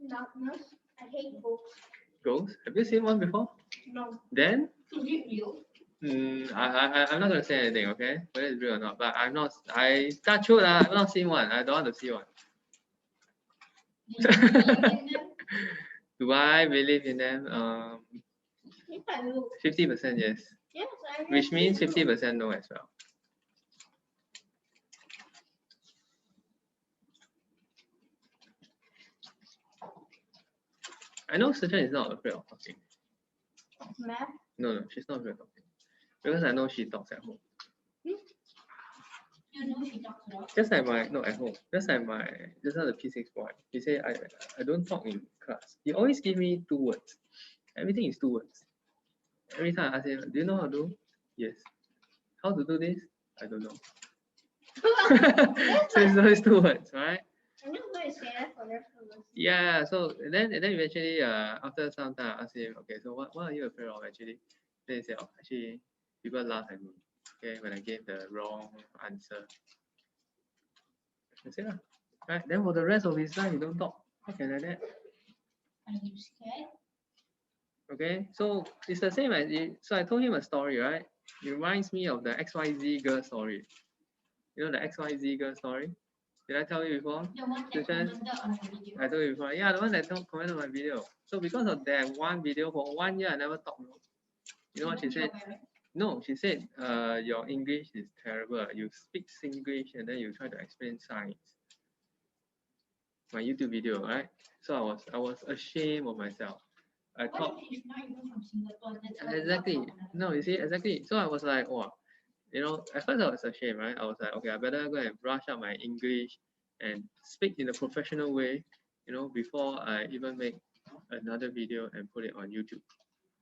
Darkness. I hate books. Ghost? Have you seen one before? No. Then? Is it real? I'm not gonna say anything, okay? Whether it's real or not. But I touch wood, I've not seen one. I don't want to see one. Do you believe in them? Do I believe in them? If I look. 50% yes. Yes, I Which means actually do. 50% no as well. I know Sujan is not afraid of talking. Math? No, she's not afraid of talking. Because I know she talks at home. You know she talks a lot. Just like at home. Just now the P6 boy. He say I don't talk in class. He always give me 2 words. Everything is 2 words. Every time I ask him, do you know how to do? Yes. How to do this? I don't know. So it's always 2 words, right? I'm not going to say that for the rest of us. Yeah, so then eventually after some time I asked him, okay, so what are you afraid of actually? Then he said, oh, actually people laugh at me, okay, when I gave the wrong answer. I said, right, then for the rest of his life you don't talk. How can I like that? Are you scared? Okay, so it's the same as so I told him a story, right? It reminds me of the XYZ girl story. You know the XYZ girl story? Did I tell you before? The one that commented on the video. I told you before. Yeah, the one that commented on my video. So because of that one video, for 1 year I never talked. You know what she said? No, she said, your English is terrible. You speak Singlish and then you try to explain science. My YouTube video, right? So I was ashamed of myself. I thought She's not even from Singapore. exactly. No, you see, exactly. So I was like, oh, you know, at first I was ashamed, right? I was like, okay, I better go and brush up my English and speak in a professional way, you know, before I even make another video and put it on YouTube.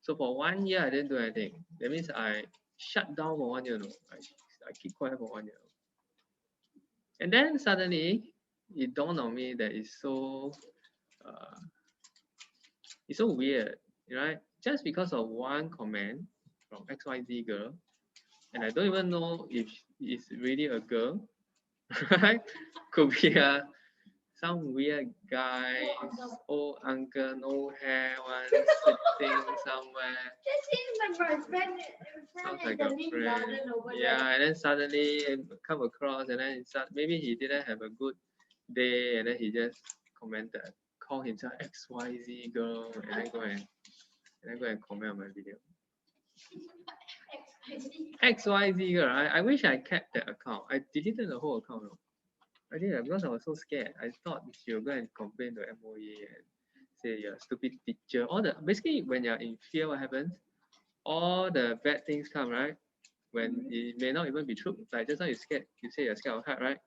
So for 1 year, I didn't do anything. That means I shut down for 1 year. No, I keep quiet for 1 year. And then suddenly, it dawned on me that it's so weird, right? Just because of one comment from XYZ girl, and I don't even know if it's really a girl, right? Could be some weird guy, old uncle, no hair, one sitting somewhere. This is my friend. Sounds like a friend. Yeah, and then suddenly come across, and then maybe he didn't have a good day, and then he just commented, call himself XYZ girl, and then go and comment on my video. XYZ girl. I wish I kept that account. I deleted the whole account. No? I did because I was so scared. I thought she'll go and complain to MOE and say you're a stupid teacher. Basically when you're in fear, what happens? All the bad things come, right? When it may not even be true. Like just now you say you're scared of height, right?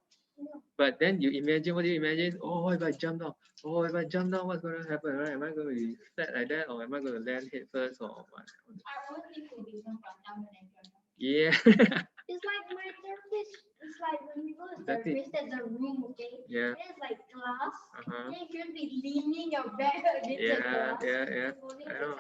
But then you imagine, what do you imagine? Oh, if I jump down, what's going to happen, right? Am I going to be flat like that, or am I going to land head first, or what? I always think we'll be some down when I jump. Yeah. It's like my therapist. It's like when we go to therapist, there's a room, okay? Yeah. There's like glass. Uh-huh. And you should be leaning your back against the glass. Yeah. I know.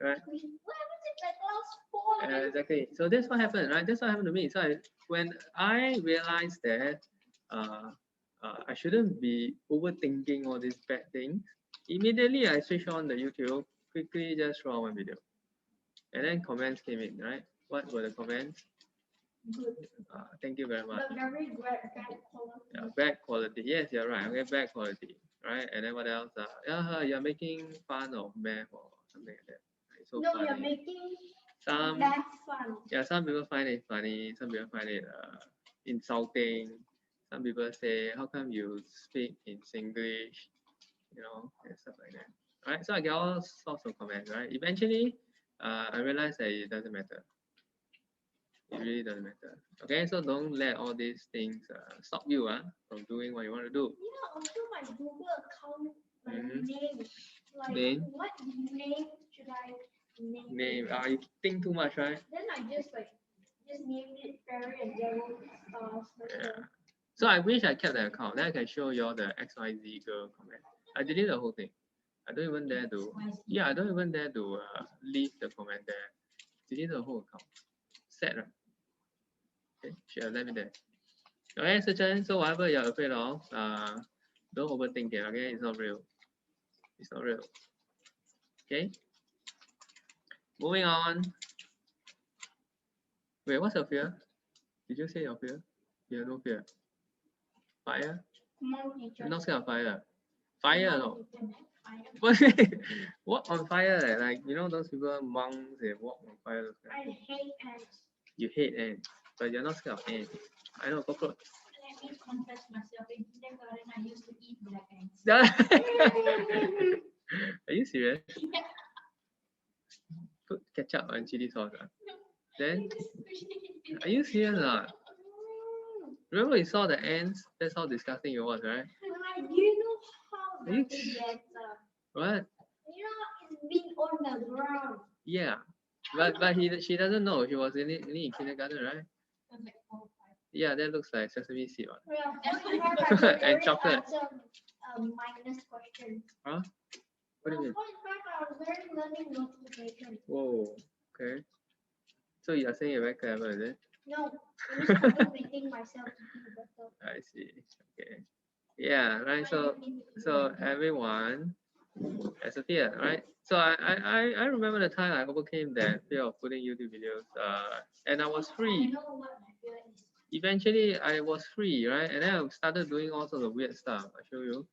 Correct. What happens if that glass falls? Exactly. So that's what happened, right? That's what happened to me. So when I realized that I shouldn't be overthinking all these bad things, immediately I switched on the YouTube, quickly just throw on one video. And then comments came in, right? What were the comments? Good. Thank you very much. But very bad quality. Yeah, bad quality. Yes, you're right. Okay, bad quality. Right? And then what else? You're making fun of math or something like that. Right? So no, funny. you're making Some math fun. Yeah, some people find it funny. Some people find it insulting. Some people say, how come you speak in Singlish? You know, and stuff like that. Right? So I get all sorts of comments, right? Eventually, I realized that it doesn't matter. It really doesn't matter. Okay, so don't let all these things stop you from doing what you want to do. Yeah, also my Google account, name. Like, name? What name should I name? You think too much, right? Then I just named it Fairy and Yellow Stars. Yeah. So I wish I kept that account. Then I can show you all the XYZ girl comment. I deleted the whole thing. I don't even dare to. Yeah, I don't even dare to leave the comment there. Delete the whole account. Sad, right? Okay, sure, let me there. Okay, so whatever you're afraid of, don't overthink it. Okay, it's not real. It's not real. Okay. Moving on. Wait, what's your fear? Did you say your fear? You have no fear. Fire? No, teacher. I'm not scared of fire. Fire, no. Fire. What on fire? Like you know those people, monks, they walk on fire. Those kind I of things. hate ants. You hate ants, but you're not scared of ants. I know cockroach. Let me confess myself. In kindergarten, I used to eat black ants. Are you serious? Yeah. Put ketchup and chili sauce. Then, Then are you serious or not? Remember you saw the ants? That's how disgusting it was, right? Like, you know how Are you dirty sh- the ants are? What? You know, it's been on the ground. Yeah. But she doesn't know. She was only in kindergarten, right? I was like 4 or 5. Yeah, that looks like sesame seed. What? Yeah, That's forty what five, I could And already chocolate. answer minus question. Huh? What do you mean? 45, I was already learning multiplication. Whoa. Okay. So you are saying you're very clever, is it? No, I'm just motivating myself to do better. I see. Okay. Yeah, right. So everyone has a fear, right? So I remember the time I overcame that fear of putting YouTube videos. And I was I free. know what my fear is. Eventually I was free, right? And then I started doing all sorts of weird stuff. I show you.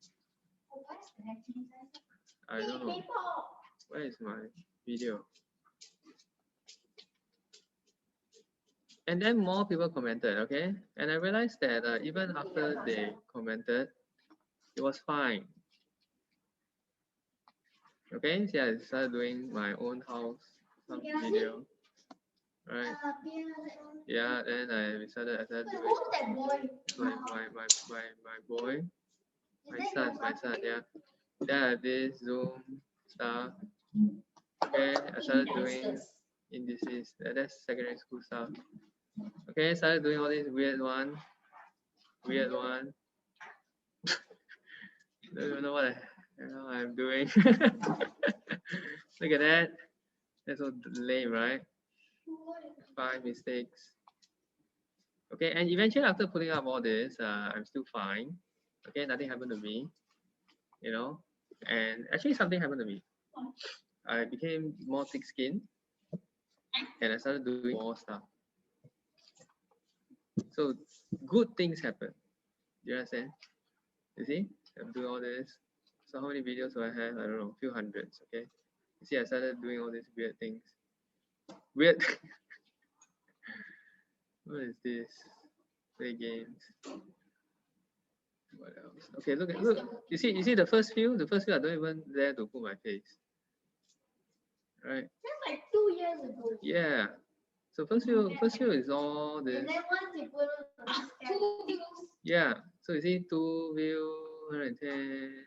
Oh, what's the activity? I don't know. People. Where is my video? And then more people commented, okay? And I realized that even after they commented, it was fine. Okay, so I started doing my own house some video, right? Yeah, then I started doing Who's that boy? my boy, my son, yeah. Then I did Zoom stuff. Okay, I started doing indices. That's secondary school stuff. Okay, started doing all these weird one. Don't even know what I'm doing. Look at that. That's so lame, right? 5 mistakes. Okay, and eventually after putting up all this, I'm still fine. Okay, nothing happened to me, you know. And actually something happened to me. I became more thick-skinned, and I started doing more stuff. So good things happen. Do you understand? You see, I'm doing all this. So how many videos do I have? I don't know, a few hundreds. Okay. You see, I started doing all these weird things. Weird. What is this? Play games. What else? Okay, look. You see the first few. The first few I don't even dare to put my face. Right? That's like 2 years ago. Yeah. So first few is all this. And then once you put on the scan, 2 views. Yeah. So you see 2 view, 110.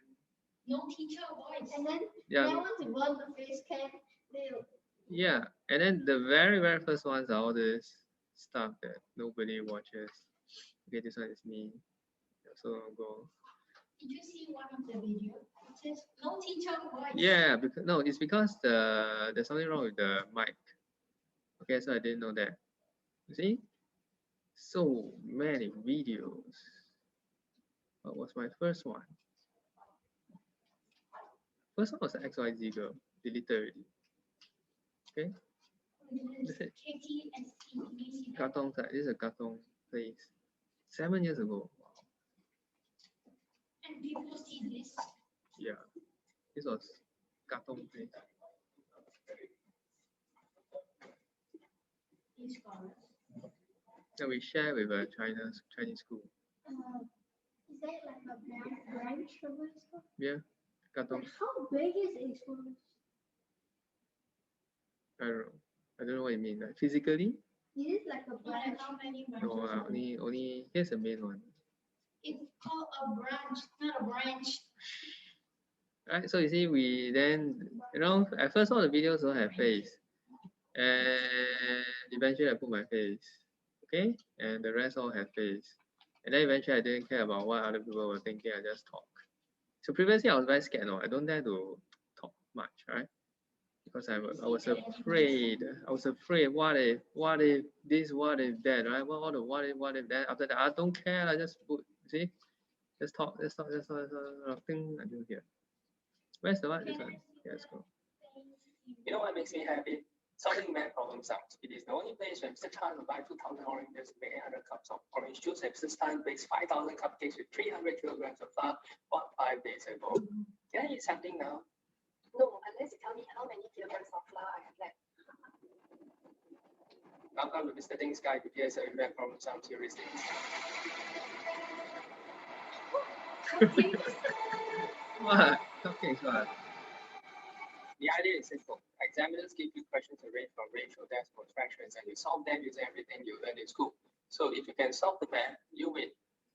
No teacher voice. and then Yeah. once you put on the face cam, they'll Yeah. And then the very first ones are all this stuff that nobody watches. Okay, this one is me. So go. Did you see one of the video? It says no teacher voice. Yeah, because no, it's because there's something wrong with the mic. Okay, so I didn't know that. You see? So many videos. What was my first one? First one was the XYZ girl. Deleted already. Okay? That's it. KTSC. Katong side. This is a Katong place. 7 years ago. And people see this. Yeah. This was Katong place. These scholars. That we share with a Chinese school. is that like a branch of my school? Yeah. Katong. Like how big is a school? I don't know. I don't know what you mean. Like physically? Is it like a Like branch? how many No, branches? only here's the main one. It's called a branch, not a branch. Right, so you see, we then, at first all the videos don't have face, and eventually I put my face, okay, and the rest all have face, and then eventually I didn't care about what other people were thinking. I just talk. So previously I was very scared. No, I don't dare to talk much, right? because I was afraid. I was afraid. What if this? What if that? Right? What if that? After that, I don't care. I just put. See, let's talk. Thing I do here. Where's the one? This one. Yeah, let's go. You know what makes me happy? Solving math problem sums. It is the only place where Mr. Chan will buy 2,000 oranges to make 800 cups of orange juice, and Mr. Chan bakes 5,000 cupcakes with 300 kilograms of flour, what, 5 days ago. Can I eat something now? No, unless you tell me how many kilograms of flour I have left. Welcome to Mr. Ding's Guide to PSL math problem sums heuristics. What? Cupcakes, what? The idea is simple. Examiners give you questions arranged from ratio, decimals, fractions, and you solve them using everything you learned in school. So if you can solve the math, you win.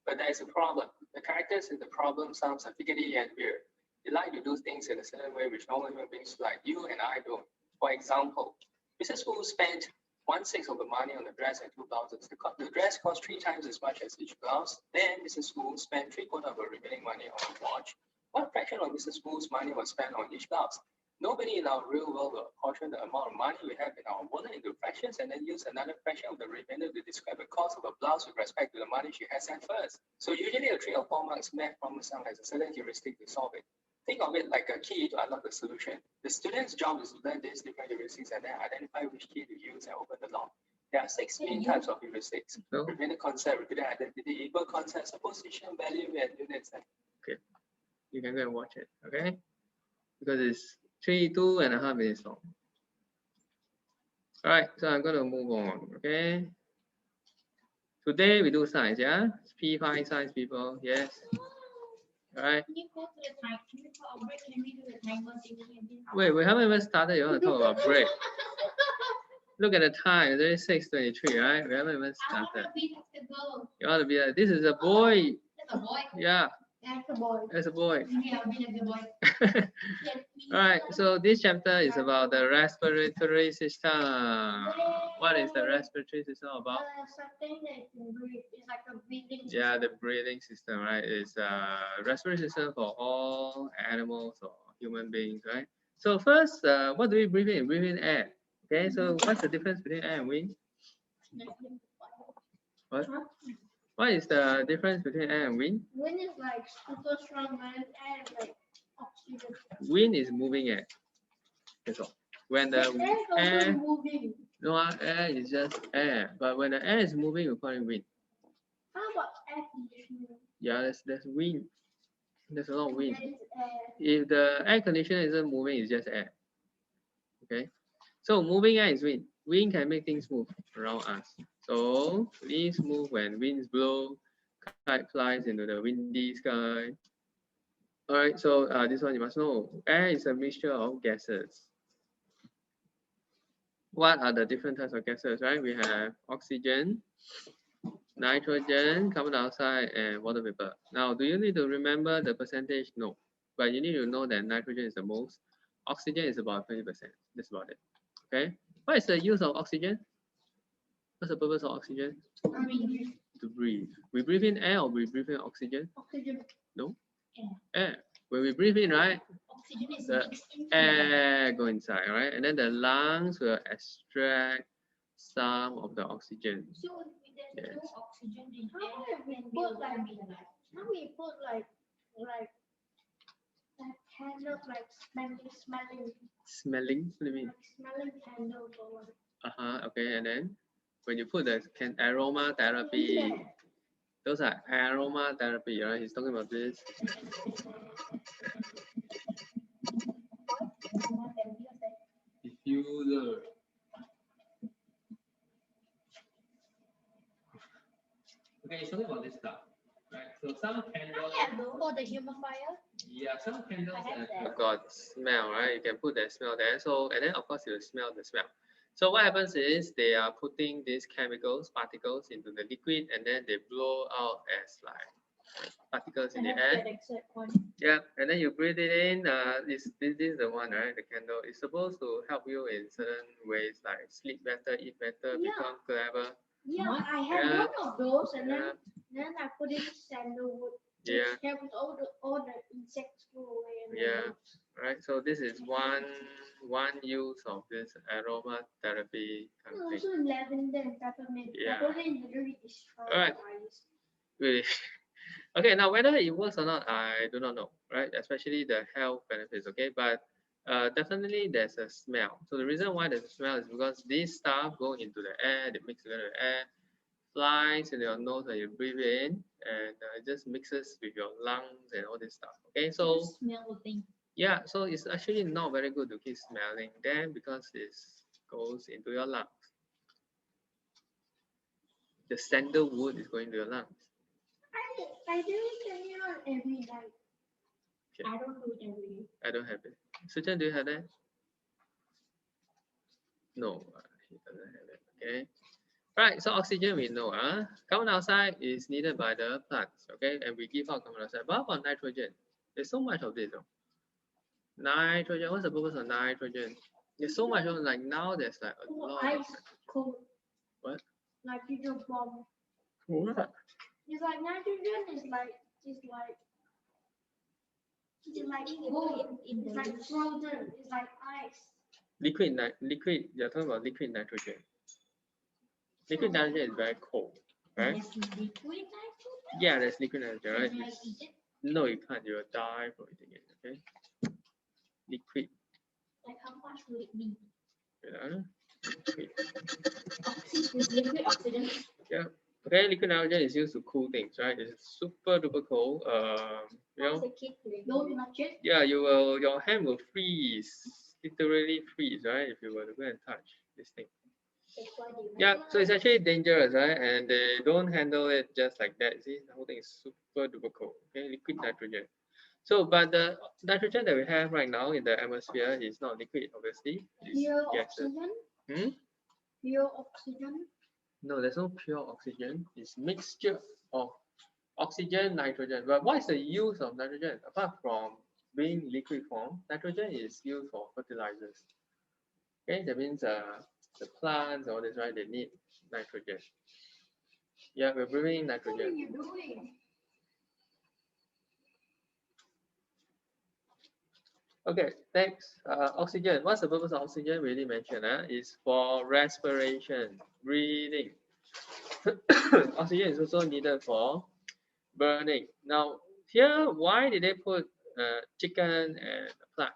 But there is a problem. The characters in the problem sums are figurative and weird. They like to do things in a certain way which normal human beings like you and I don't. For example, Mrs. Wu spent 1/6 of the money on the dress and 2 blouses. The dress cost 3 times as much as each blouse. Then Mrs. Wu spent 3/4 of her remaining money on a watch. What fraction of Mrs. Wu's money was spent on each blouse? Nobody in our real world will apportion the amount of money we have in our wallet into fractions and then use another fraction of the remainder to describe the cost of a blouse with respect to the money she has at first. So usually a 3 or 4 marks math problem sum has a certain heuristic to solve it. Think of it like a key to unlock the solution. The student's job is to learn these different heuristics and then identify which key to use and open the lock. There are 6 main types of heuristics. So, Repeated concept, repeated identity, equal concept, supposition, value, and units. you can go and watch it, okay? Because it's 2.5 minutes long. All right, so I'm going to move on, okay? Today we do science, yeah? P5 science people, yes. All right. Can you go to the time? Can you put a break? Can we do the timer thingy again? Wait, we haven't even started. You want to talk about break? Look at the time. It's already 6:23, right? We haven't even I want started. to be the girl. You want to be this is a boy. That's a boy. Yeah, That's a boy. that's a boy. Maybe I'll be the boy. All right. So this chapter is about the respiratory system. What is the respiratory system about? Something that can breathe. It's like a breathing Yeah, the system. breathing system, right? Is respiratory system for all animals or human beings, right? So first, what do we breathe in? Breathe in air. Okay, so what's the difference between air and wind? What? What is the difference between air and wind? Wind is like super strong, and air is like oxygen. Wind is moving air. That's all. When the Air is also air, moving. no, air is just air. But when the air is moving, we call it wind. How about air conditioning? Yeah, there's wind. There's a lot of wind. That is air. If the air conditioner isn't moving, it's just air. Okay, so moving air is wind. Wind can make things move around us. So leaves move when winds blow. Kite flies into the windy sky. All right, so this one you must know. Air is a mixture of gases. What are the different types of gases, right? We have oxygen, nitrogen, carbon dioxide, and water vapor. Now, do you need to remember the percentage? No. But you need to know that nitrogen is the most. Oxygen is about 20%. That's about it. Okay. What is the use of oxygen? What's the purpose of oxygen? I mean, To breathe. We breathe in air or we breathe in oxygen? Oxygen. Air. When we breathe in, right? oxygen is The mixed into the air go inside, right? And then the lungs will extract some of the oxygen. So if there's Yes. no oxygen in How air, about we then we put will like be alive. how we put like candles like smelling Smelling? What do you mean? like smelling candles or what? Okay, and then when you put the aromatherapy, Yeah. those are aromatherapy, right? He's talking about this. Diffuser. Okay, he's talking about this stuff, right? So some candles, For the humidifier. yeah, some candles I have that. have got smell, right? You can put that smell there. So, and then of course you smell the smell. So what happens is they are putting these chemicals, particles into the liquid, and then they blow out as like particles in the air. Yeah, and then you breathe it in. This is the one, right? The candle. It's supposed to help you in certain ways, like sleep better, eat better, Yeah. become clever. Yeah, What? I had Yeah. one of those, and Yeah, then I put in sandalwood. yeah. Which helps all the insects go away. And Yeah. right? So this is one use of this aromatherapy kind of thing. Also lavender and peppermint. Yeah. Peppermint literally destroys Alright. eyes. Really. Okay, now whether it works or not, I do not know, right? Especially the health benefits, okay? But definitely there's a smell. So the reason why there's a smell is because this stuff go into the air, they mix together with air, flies in your nose and you breathe in, and it just mixes with your lungs and all this stuff, okay? So Just smell the thing. yeah, so it's actually not very good to keep smelling them because it goes into your lungs. The sandalwood is going to your lungs. I do it on every night. I don't do it every day. I don't have it. Sujan, do you have that? No, he doesn't have it. Okay. Right, so oxygen we know. Carbon dioxide is needed by the plants, okay, and we give out carbon dioxide. But how about nitrogen? There's so much of this. Nitrogen, what's the purpose of nitrogen? There's so much of like now there's like a lot of Ice cold. What? Nitrogen bomb. What? It's like nitrogen is like cold. It's like frozen. It's like ice. Liquid, you're talking about liquid nitrogen. Liquid nitrogen is very cold, right? There's liquid nitrogen. Yeah, there's liquid nitrogen, right? Can I eat it? No, you can't. You will die from eating it, okay? Liquid. Like how much will it be? Liquid. Liquid oxygen. Yeah. Okay, liquid nitrogen is used to cool things, right? It's super duper cold. You know, Don't touch it. yeah, your hand will freeze, literally freeze, right? If you were to go and touch this thing. That's why they Yeah, so it's actually dangerous, right? And they don't handle it just like that. See, the whole thing is super duper cold. Okay, liquid nitrogen. So, but the nitrogen that we have right now in the atmosphere is not liquid, obviously. It's Pure gases. oxygen. Hmm? Pure oxygen. No, there's no pure oxygen. It's mixture of oxygen, nitrogen. But what is the use of nitrogen? Apart from being liquid form, nitrogen is used for fertilizers. Okay, that means the plants, all this, right? They need nitrogen. Yeah, we're breathing in What are nitrogen. you doing? Okay, next, oxygen. What's the purpose of oxygen? We already mentioned, is for respiration, breathing. Oxygen is also needed for burning. Now, here, why did they put chicken and plant?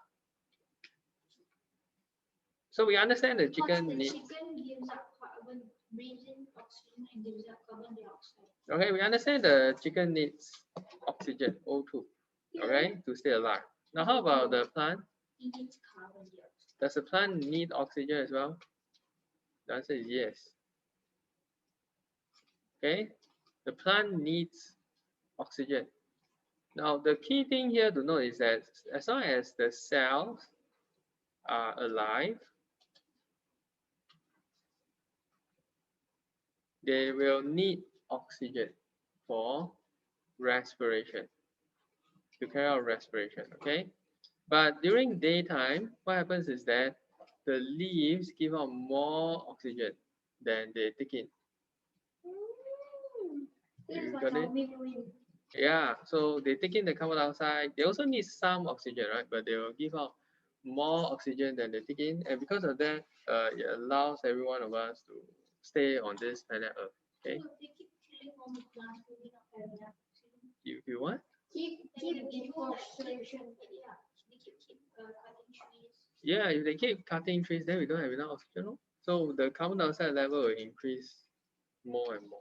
So we understand the chicken the needs. chicken gives up carbon, breathes in oxygen and gives up carbon dioxide. Okay, we understand the chicken needs oxygen, O2, okay, to stay alive. Now, how about the plant? It needs carbon dioxide. Does the plant need oxygen as well? The answer is yes. Okay, the plant needs oxygen. Now, the key thing here to note is that as long as the cells are alive, they will need oxygen for respiration, to carry out respiration, okay? But during daytime, what happens is that the leaves give out more oxygen than they take in. It's You like got how it? we win. Yeah, so they take in the carbon dioxide. They also need some oxygen, right? But they will give out more oxygen than they take in, and because of that, it allows every one of us to stay on this planet Earth. Okay, So they keep killing all the plants who do not have enough oxygen. you want? Keep deforestation. Yeah, they keep cutting trees. Yeah, if they keep cutting trees, then we don't have enough oxygen. No? So the carbon dioxide level will increase more and more.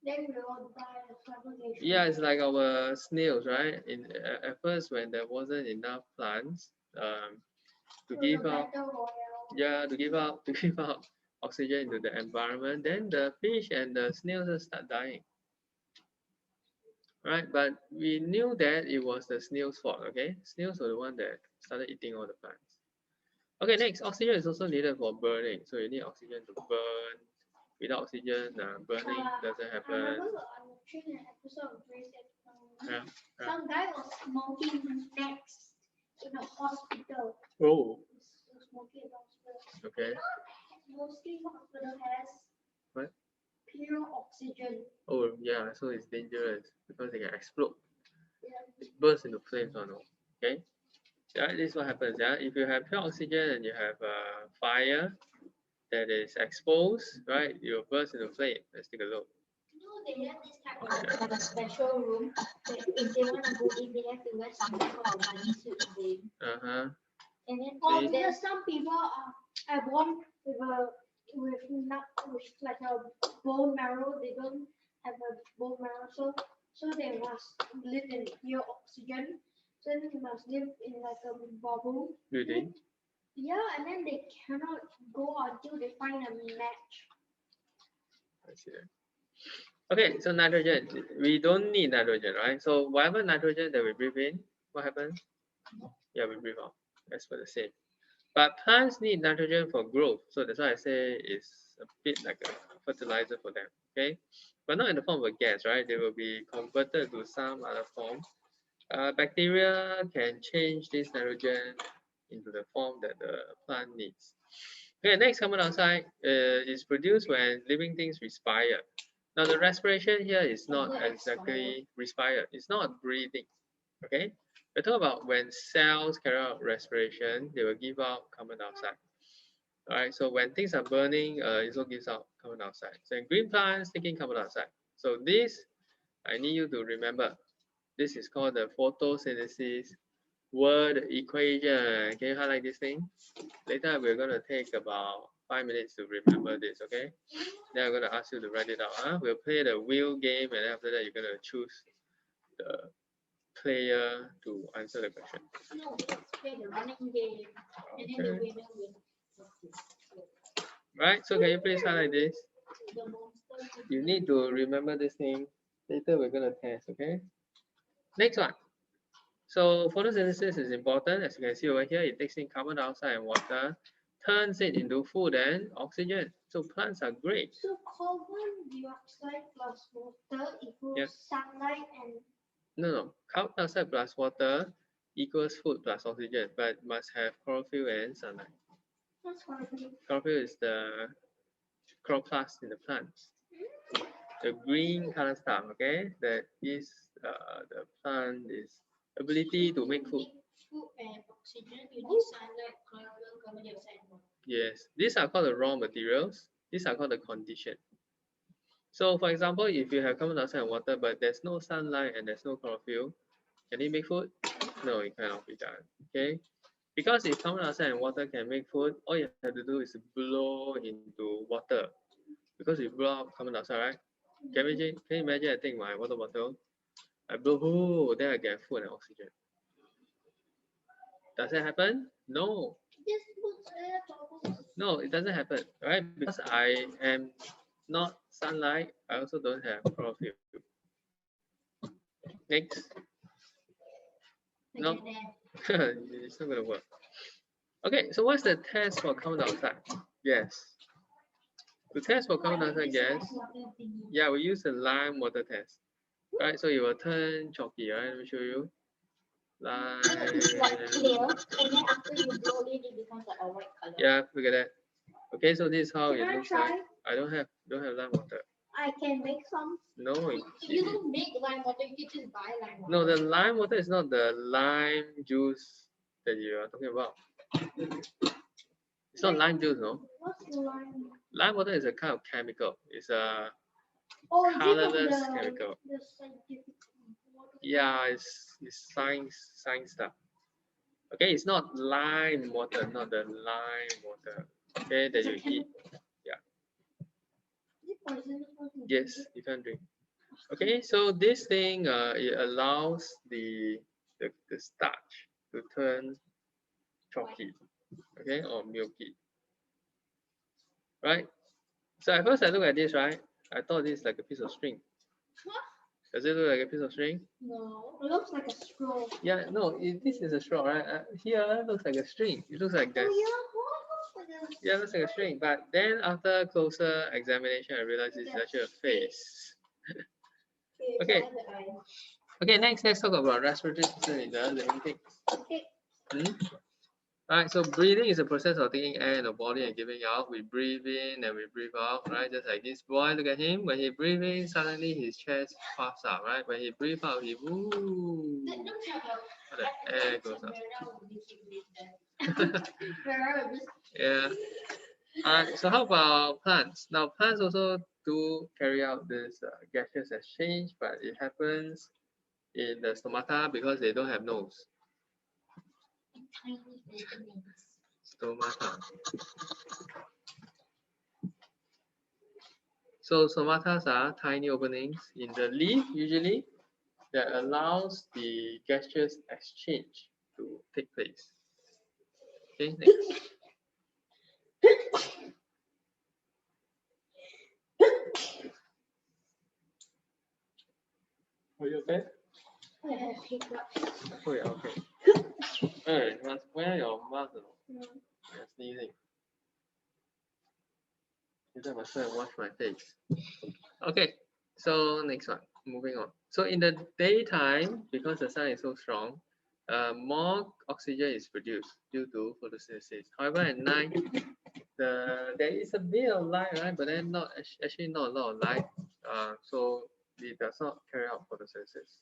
Then we all die of suffocation. Yeah, it's like our snails, right? At first, when there wasn't enough plants, to give out, yeah, to give out oxygen into the environment, then the fish and the snails will start dying. Right, but we knew that it was the snails' fault. Okay, snails were the one that started eating all the plants. Okay, next, oxygen is also needed for burning. So you need oxygen to burn. Without oxygen, burning doesn't I happen. remember I was watching an episode of Grey's Anatomy. Yeah. Some guy was smoking next in a hospital. Oh, He was smoking in the hospital. okay. Mostly hospital has What? pure oxygen. Oh, yeah. So it's dangerous because they can explode. Yeah. It bursts into flames, okay. Yeah, this is what happens. Yeah, if you have pure oxygen and you have fire that is exposed, right, you will burst into flame. Let's take a look. No, they have this type of like a special room that if they want to go in, they have to wear some kind of bunny suit again. And then See? because some people are born with like a bone marrow, they don't have a bone marrow, so they must live in pure oxygen. So they must live in like a bubble. Really? Yeah, and then they cannot go until they find a match. I see. Okay, so nitrogen, we don't need nitrogen, right? So whatever nitrogen that we breathe in, what happens? Yeah, we breathe out. That's for the same. But plants need nitrogen for growth, so that's why I say it's a bit like a fertilizer for them. Okay, but not in the form of a gas, right? They will be converted to some other form. Bacteria can change this nitrogen into the form that the plant needs. Okay, next carbon dioxide is produced when living things respire. Now the respiration here is not exactly respire, it's not breathing. Okay, we talk about when cells carry out respiration, they will give out carbon dioxide. Alright, so when things are burning, it also gives out carbon dioxide. So in green plants, taking carbon dioxide. So this, I need you to remember. This is called the photosynthesis word equation. Can you highlight this thing? Later, we're going to take about 5 minutes to remember this, okay? Then I'm going to ask you to write it out. Huh? We'll play the wheel game, and after that, you're going to choose the player to answer the question. No, let's play the running game. And then the Okay. winner will. Right, so can you please highlight this? The monster. You need to remember this thing. Later, we're going to test, okay? Next one. So photosynthesis is important. As you can see over here, it takes in carbon dioxide and water, turns it into food and oxygen. So plants are great. So carbon dioxide plus water equals Yeah. sunlight and No. Carbon dioxide plus water equals food plus oxygen, but must have chlorophyll and sunlight. what's carbon? Chlorophyll is the chloroplast in the plants. The green color stuff, okay? That is the plant is ability to make food. Food and oxygen, you need sunlight, chlorophyll, carbon dioxide, and water. Yes, these are called the raw materials. These are called the condition. So for example, if you have carbon dioxide and water, but there's no sunlight and there's no chlorophyll, can it make food? No, it cannot be done. Okay? Because if carbon dioxide and water can make food, all you have to do is blow into water. Because you blow out carbon dioxide, right? Can you imagine I take my water bottle, I blow, then I get food and oxygen. Does that happen? No. Just put air No, it doesn't happen, right? Because I am not sunlight, I also don't have chlorophyll. Next. No, it's not going to work. Okay, so what's the test for carbon dioxide? Yes. To test for carbon dioxide gas, yeah, we use the lime water test. Right, so you will turn chalky, right? Let me show you. Lime. It's white clear, and then after you blow it, it becomes like a white color. Yeah, look at that. Okay, so this is how Can it I looks try? like. I don't have lime water. I can make some. No, You don't make lime water, you can just buy lime water. no, the lime water is not the lime juice that you are talking about. It's not lime juice, no. What's the lime? Lime water is a kind of chemical. It's a Oh, is it colorless from chemical. the scientific water? Yeah, it's science stuff. Okay, it's not lime water, not the lime water. Okay, that It's a you eat. chemical. Is it poisonous or something? Yes, you can drink. Okay, so this thing it allows the starch to turn chalky, okay, or milky, right? So at first I look at this, right? I thought this is like a piece of string. Does it look like a piece of string? No. It looks like a straw. Yeah, no, this is a straw, right? Here looks like a string. It looks like that. Oh yeah, Yeah, it looks like a string. But then after closer examination, I realized it's actually a face. Okay. so the eye. Okay, next let's talk about respiratory system in the living things. Okay. Hmm? Right, so breathing is a process of taking air in the body and giving out. We breathe in and we breathe out, right? Just like this boy, look at him. When he breathes in, suddenly his chest puffs out, right? When he breathes out, he woo. The air goes up. Yeah. Alright, so how about plants? Now, plants also do carry out this gaseous exchange, but it happens in the stomata because they don't have nose. Tiny openings. Stomata. So stomatas are tiny openings in the leaf usually that allows the gaseous exchange to take place. Okay, next. Are you okay? I have hiccups. Oh yeah, okay. Hey, you must wear your mask. You're sneezing. I must go and wash my face. Okay, so next one. Moving on. So in the daytime, because the sun is so strong, more oxygen is produced due to photosynthesis. However, at night, there is a bit of light, right? But then actually not a lot of light. So it does not carry out photosynthesis.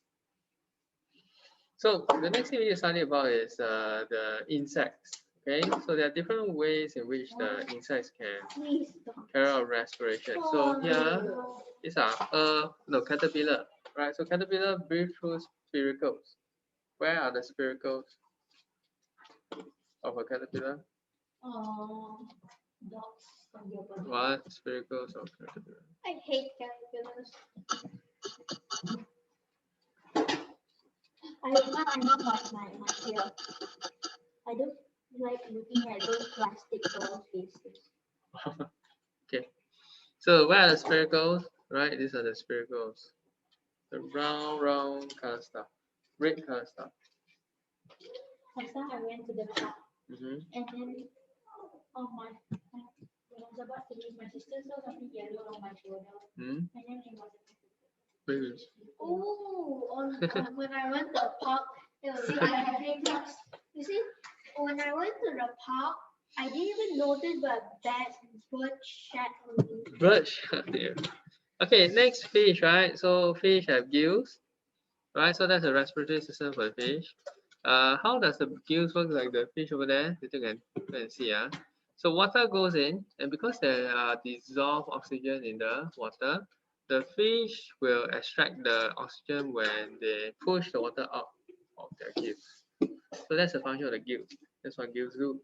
So the next thing we need to study about is the insects. Okay, so there are different ways in which the insects can carry out respiration. So here, these are caterpillar, right? So caterpillar breathe through spiracles. Where are the spiracles of a caterpillar? Dogs on your body. What spiracles of caterpillar? I hate caterpillars. I don't like my hair. I don't like looking at those plastic doll faces. Okay, so where are the spiracles? Right, these are the spiracles. The round color stuff, red color stuff. Last time I went to the park Mm-hmm. and then on when I was about to leave, my sister saw something yellow on my shoulder. Mm-hmm. And then it was Oh, when I went to the park, it was I have hiccups. You see, when I went to the park, I didn't even notice the bird shat on me. Bird shot there. Okay, next fish, right? So fish have gills, right? So that's the respiratory system for the fish. How does the gills work like the fish over there? You can go and see. So water goes in, and because there are dissolved oxygen in the water, the fish will extract the oxygen when they push the water out of their gills. So that's the function of the gills. That's what gills do.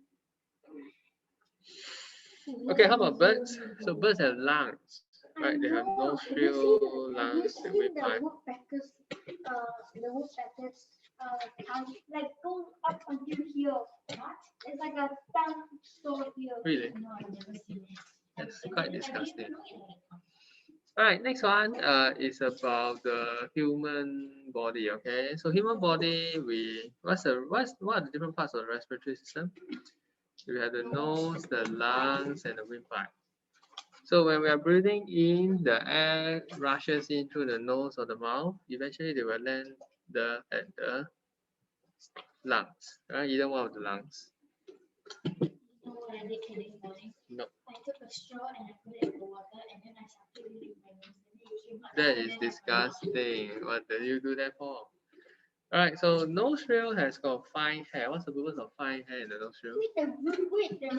Okay, how about birds? So birds have lungs, right? They have nostril, lungs, and windpipe. The woodpeckers tongue like go up until here. What? It's like a tongue store here. Really? no, I've never seen it. That's quite disgusting. All right, next one is about the human body. Okay, so human body, what are the different parts of the respiratory system? We have the nose, the lungs, and the windpipe. So when we are breathing in, the air rushes in through the nose or the mouth. Eventually, they will land at the lungs, right? Either one of the lungs. You know what I did today morning? No. I took a straw and I put it in the water and then I started it in my nose and then it came out. That is disgusting. What did you do that for? Alright, so nostril has got fine hair. What's the purpose of fine hair in the nostril? The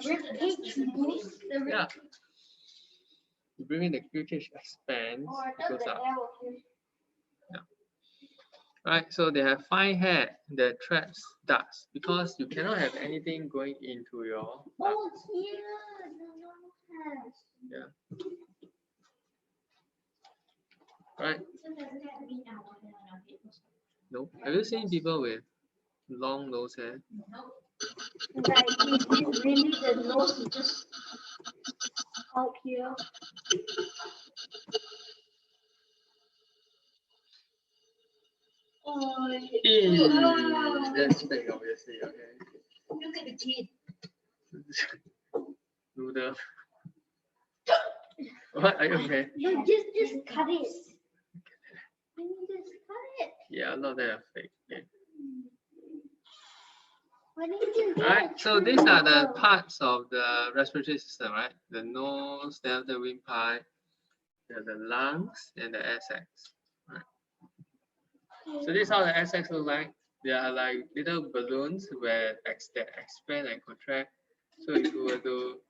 rib cage moves. Yeah. You bring in the rib cage expands. Oh, I It thought goes the up. air was here. Right, so they have fine hair that traps dust because you cannot have anything going into your lung. Oh, it's here. The nose has. Yeah. Right. So doesn't have to be our hair on our head. No. Have you seen people with long nose hair? Nope. Like it's really the nose is just out here. Oh, That's fake, obviously. Okay. Look at the kid. Noodle. What? Are you okay? no, just cut it. I mean, just cut it. Yeah, a lot of that are fake. Okay. Right, so these are the parts of the respiratory system, right? The nose, then the windpipe, the lungs, and the air sacs. Right. So this is how the air sacs look like. They are like little balloons where they expand and contract. So if you were to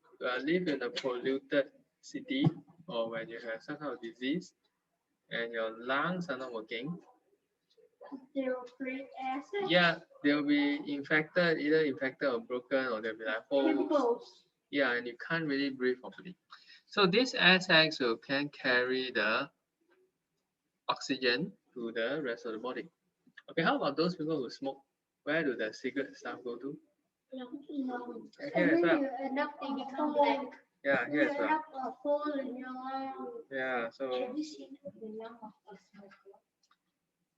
live in a polluted city, or when you have some kind of disease and your lungs are not working, They will create acid. yeah, they'll be infected, either infected or broken, or they'll be like holes. Pimples. Yeah, and you can't really breathe properly. So these air sacs can carry the oxygen to the rest of the body. Okay, how about those people who smoke? Where do the cigarette stuff go to? No. Here as well. You end up in a hole. Yeah, here as You end well. up a hole in your lung. Yeah, so Have you seen the lung of a smoker?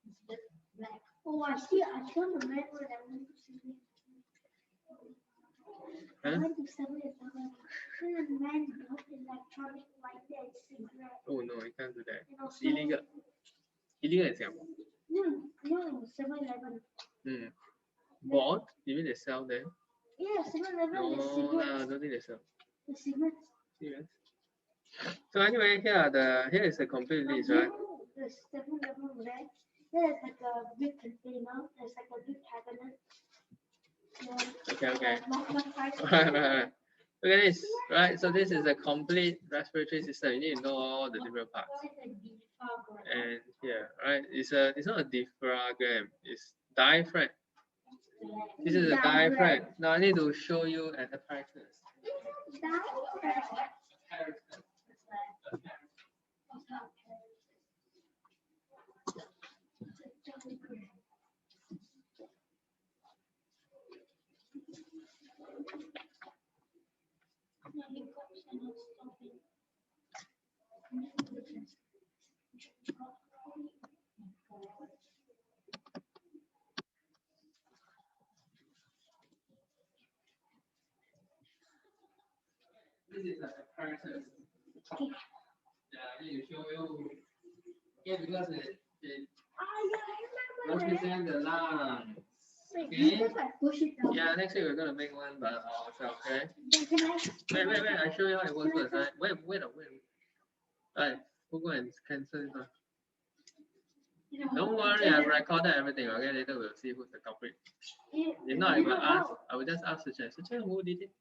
It's just black. Oh, I see. I saw the man when I went to see him. I huh? went to 7-Eleven. And the man got electronic light and cigarette. Oh no, you can't do that. And also, It's illegal. Illegal in Singapore. no, 7-Eleven. Bought? You mean they sell there? Yeah, 7-Eleven, No, the nah, I cigarettes. don't think they sell. The cigarettes. Serious? So anyway, here is a complete list, right? The 7-Eleven there. There's like a big container. There's like a big cabinet. Okay. Right. Right. Look at this, right? So this is a complete respiratory system. You need to know all the different parts. And here, right? It's not a diaphragm. It's diaphragm. This is a diaphragm. Now I need to show you an apparatus. This is an apparatus. Yeah, I need to show you. Yeah, because it represents the lungs. Okay. Yeah, next week we're gonna make one by ourselves, okay? Wait, I show you how it works first, right? Wait. Right, we'll go and cancel this one. Don't worry, I've recorded everything, okay? Later we'll see who's the culprit. If not, I will just ask Suchan, who did it?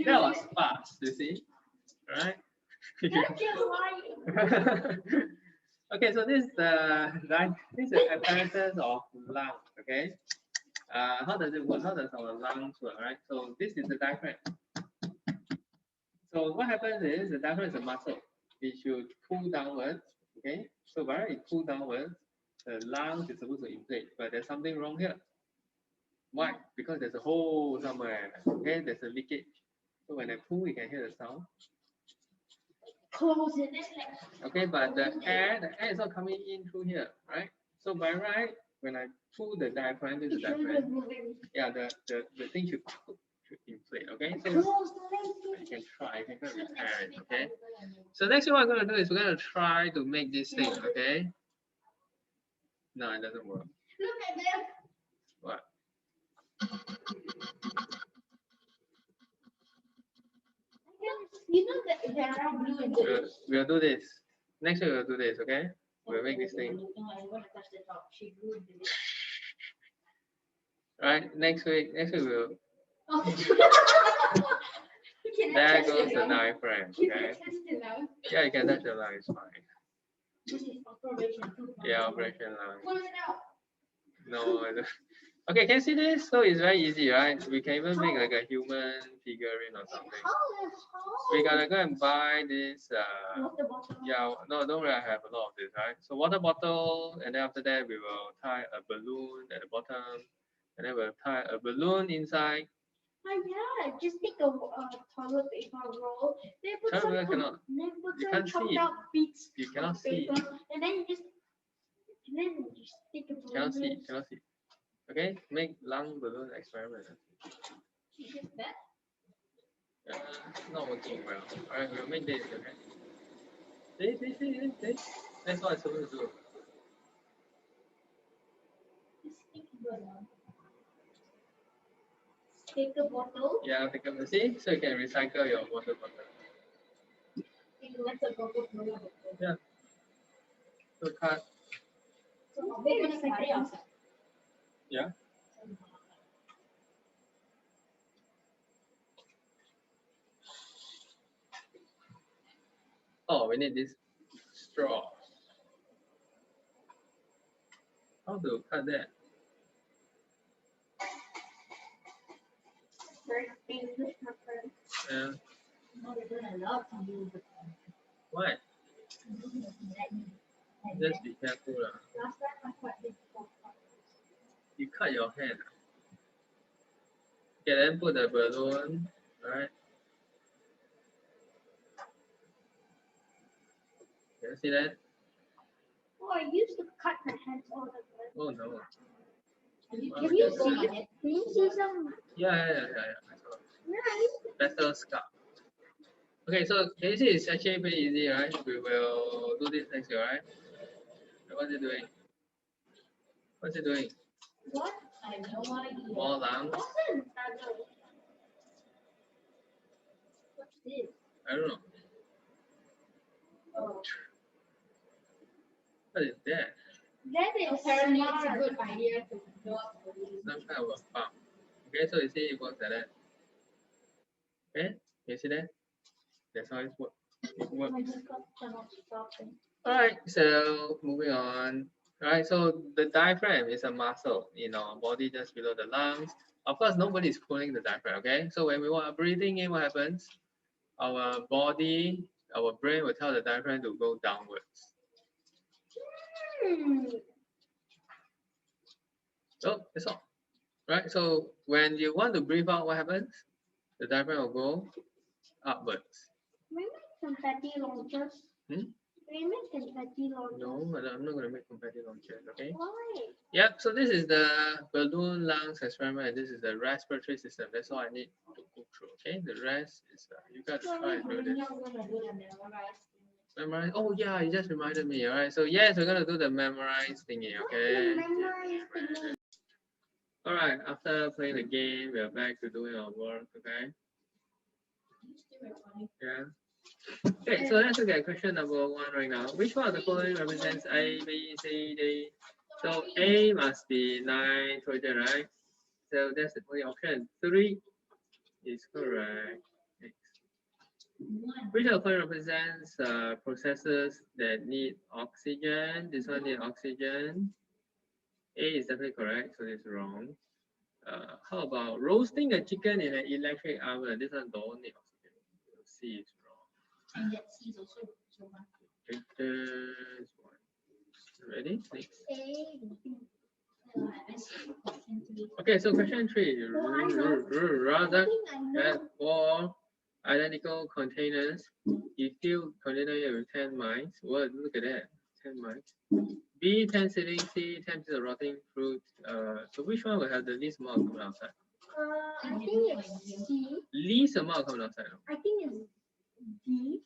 That was fast, you see? Right? Okay, so this is the apparatus of lung, okay? How does it work? How does our lungs work, right? So this is the diaphragm. So what happens is the diaphragm is a muscle. It should pull downwards, okay? So whenever it pulls downwards, the lungs is supposed to inflate, but there's something wrong here. Why? Because there's a hole somewhere, okay? There's a leakage. So when I pull, you can hear the sound. Close it. Okay, but the air is not coming in through here, right? So by right, when I pull the diaphragm, this is the diaphragm. Yeah, the thing should inflate, okay? So you can try, you can repair it, okay? So next thing what I'm going to do is we're going to try to make this thing, okay? No, it doesn't work. Look at them. What? You know that there are blue and blue. We'll do this. Next week we'll do this, okay? We'll make this thing. Right, next week we'll. There goes the diaphragm, okay? Yeah, you can touch the line, it's fine. Yeah, operation line. No, I don't. Okay, can you see this? So it's very easy, right? We can even make like a human figurine or something. We gotta go and buy this. Yeah, no, don't worry, I have a lot of this, right? So water bottle, and then after that we will tie a balloon at the bottom, and then we'll tie a balloon inside. Yeah, just take a toilet paper roll. Then put some, you can't see. Bits you cannot see. And then you just take a balloon. Cannot see. Okay, make lung balloon experiment. Not working well. Alright, we'll make this, okay? See. That's what I'm supposed to do. Take a bottle. Yeah, pick up the see, so you can recycle your water bottle. Yeah. So cut. Yeah. Oh, we need this straw. How to cut that? Yeah. Why? Just be careful. You cut your hand. Okay, then put the balloon, right? Can you see that? Oh, I used to cut my hands all the time. Oh no. Can you see? Can you see some? Yeah. Better scar. Okay, so can you see it's actually pretty easy, right? We will do this next year, right? What's it doing? What's it doing? What? I have no idea. More lungs? What's this? I don't know. Oh. What is that? That is Apparently, smart. it's a good idea to not Some kind of a pump. Okay, so you see it works like that. Okay, you see that? That's how it works. It works. I just got cannot stop it. Alright, so moving on. Alright, so the diaphragm is a muscle in our body just below the lungs. Of course, nobody is pulling the diaphragm, okay? So when we are breathing in, what happens? Our body, our brain will tell the diaphragm to go downwards. So that's all. Right? So when you want to breathe out, what happens? The diaphragm will go upwards. We make confetti launchers. We make confetti launchers. No, I'm not going to make confetti launchers, okay? Why? Yep, so this is the balloon lungs experiment, and this is the respiratory system. That's all I need to go through, okay? The rest is, you got to try and do this. Memorize. Oh yeah, you just reminded me. All right. So yes, we're gonna do the memorize thingy. Okay. All right. After playing the game, we are back to doing our work. Okay. Yeah. Okay. So let's look at question number 1 right now. Which one of the following represents A, B, C, D? So A must be nitrogen, right? So that's the only option. 3 is correct. Which of the following represents processes that need oxygen? This one need oxygen. A is definitely correct, so this is wrong. How about roasting a chicken in an electric oven? This one don't need oxygen. So C is wrong. And that C is also one. This one. Ready? Next. Okay, so question 3. Rather than 4 identical containers, you fill container with 10 mice. What? Look at that, 10 mice. B, 10 seedlings. C, 10 pieces of rotting fruit. So which one will have the least amount coming outside? I think it's C. Least amount coming outside. I think it's D.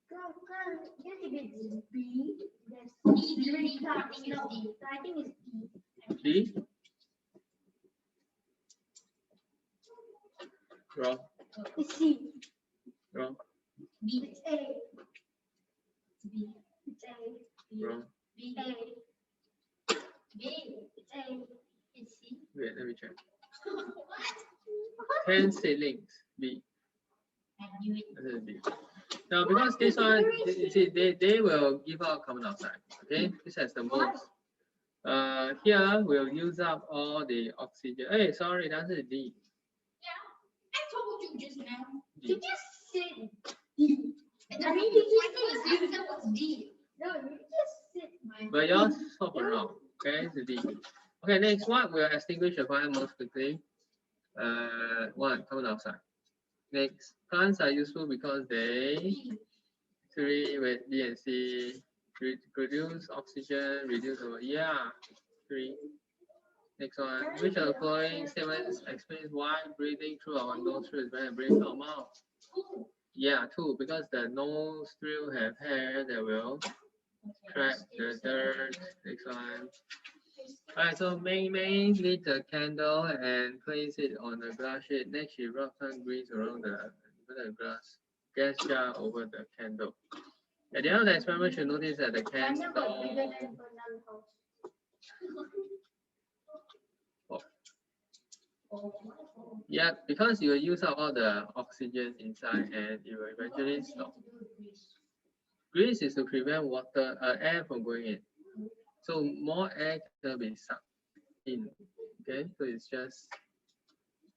Because if it's B, there's 3 cups. No, I think it's D. D? Wrong. It's C. Wrong. B. It's A. B. It's A. Wrong. B. A. B. It's A. It's C. Wait, let me check. What? 10 seedlings. B. I knew it. This is B. Now, because this one, they will give out carbon dioxide. Okay, this has the most. Here we'll use up all the oxygen. Hey, sorry, that's a D. I told you just now. You just said D. I mean, you just said what's D. No, you just said. But yours swap around. Okay, it's a D. Okay, next one we'll extinguish the fire most quickly. 1, carbon dioxide. Next, plants are useful because they 3 with B and C produce oxygen, reduce yeah 3. Next one, which of the following statements explains why breathing through our nostrils is better than breathing through our mouth? Yeah, 2, because the nostril have hair that will trap the dirt. Next one, Alright, so Mei Mei lit the candle and place it on the glass sheet. Next, she rubbed some grease around the gas jar over the candle. At the end of the experiment, she noticed that the candle. Yeah, because you will use up all the oxygen inside and it will eventually stop. Grease is to prevent air from going in. So more air can be sucked in. Okay, so it's just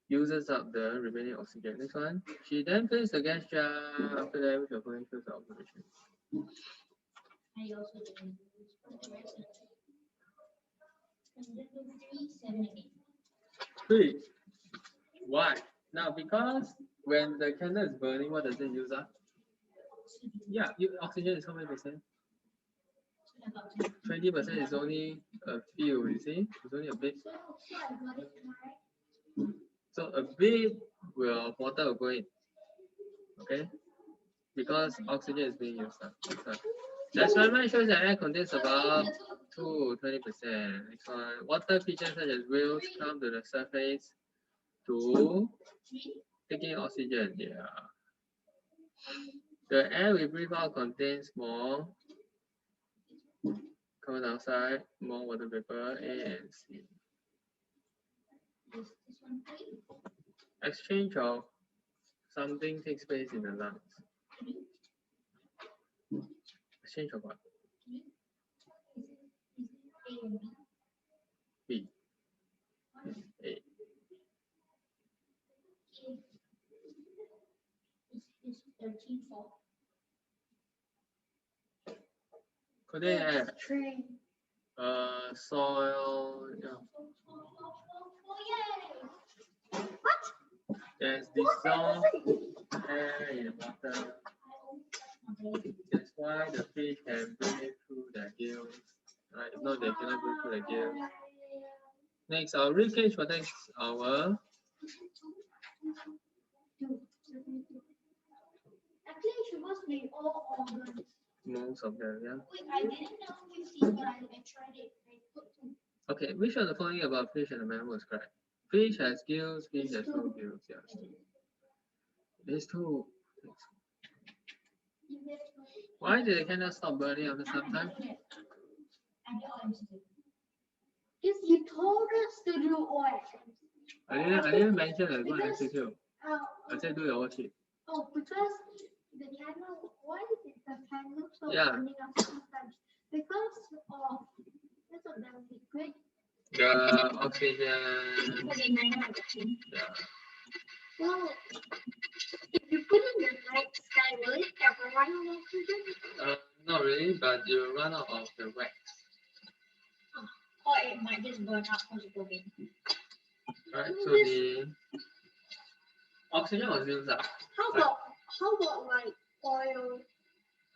uses up the remaining oxygen. Next one. She then placed the gas jar after that with the following fields of observation. Three. Why? Now, because when the candle is burning, what does it use up? Yeah, oxygen is how many percent? 20% is only a few, you see? It's only a bit. So a bit water will go in. Okay? Because oxygen is being used up. The experiment shows that air contains about 2 to 20%. Next one. Water features such as whales come to the surface to take in oxygen. Yeah. The air we breathe out contains more carbon dioxide, more water vapor, A and C. Exchange of something takes place in the lungs. Exchange of what? B. A. Contain air. Soil. Yeah. There's dissolved air in water. That's why the fish can breathe through their gills. Right? If not, they cannot breathe through the gills. Next, our rib cage protects our. Actually, it must be all organs. Most of them, yeah. Wait, I didn't know you see, but I tried it. Okay, which of the following about fish and the mammal is correct? Fish has gills, fish has no gills. Yes. These two. Why did the candle stop burning after some time? If you told us to do what? I didn't mention it. Go and execute. I said do your worksheet. Oh, because the candle. Why is it the candle so burning after sometimes? Because of what's of the liquid. The oxygen. Yeah. Well, if you put it in the night sky, will it ever run out of oxygen? Not really, but you run out of the wax. Or it might just burn up because it's burning. Right, so the oxygen was used up. How about like oil,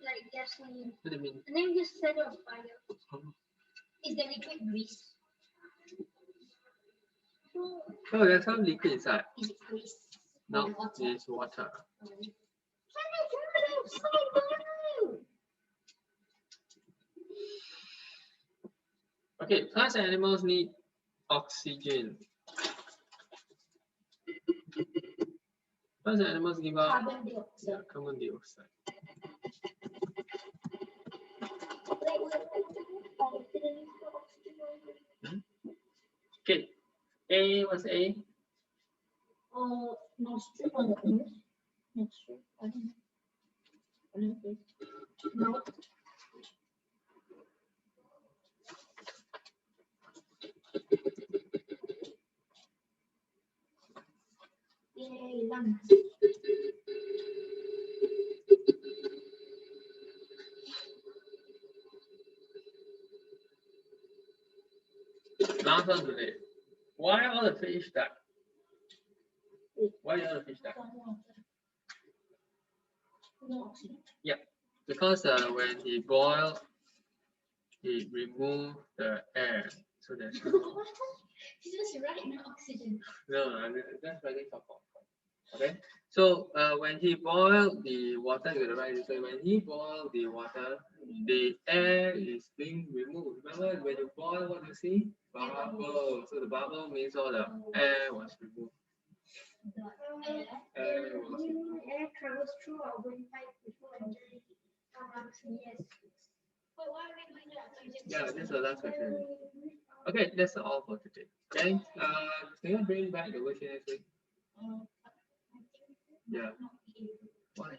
like gasoline? What do you mean? And then you set it on fire. Is the liquid grease? Oh, there's some liquid inside. Is it grease? No, it's water. Okay, plants and animals need oxygen. Plants and animals give out carbon dioxide. Okay, A, what's A? Nostril. Nostril. I don't know. No. Yay, lungs. Last one today. Why all the fish die? Why all the fish die? No oxygen. Yeah, because when he boiled, he removed the air, so there's no. He's just right now oxygen. No, that's writing for. Okay. So when he boiled the water, you write this way. When he boiled the water, the air is being removed. Remember when you boil, what do you see? Bubble. So the bubble means all the air was removed. Air travels through our windpipe before entering our lungs. Yes. Yeah, this is the last question. Okay, that's all for today. Okay. Can you bring back the worksheet next week? Yeah. Why?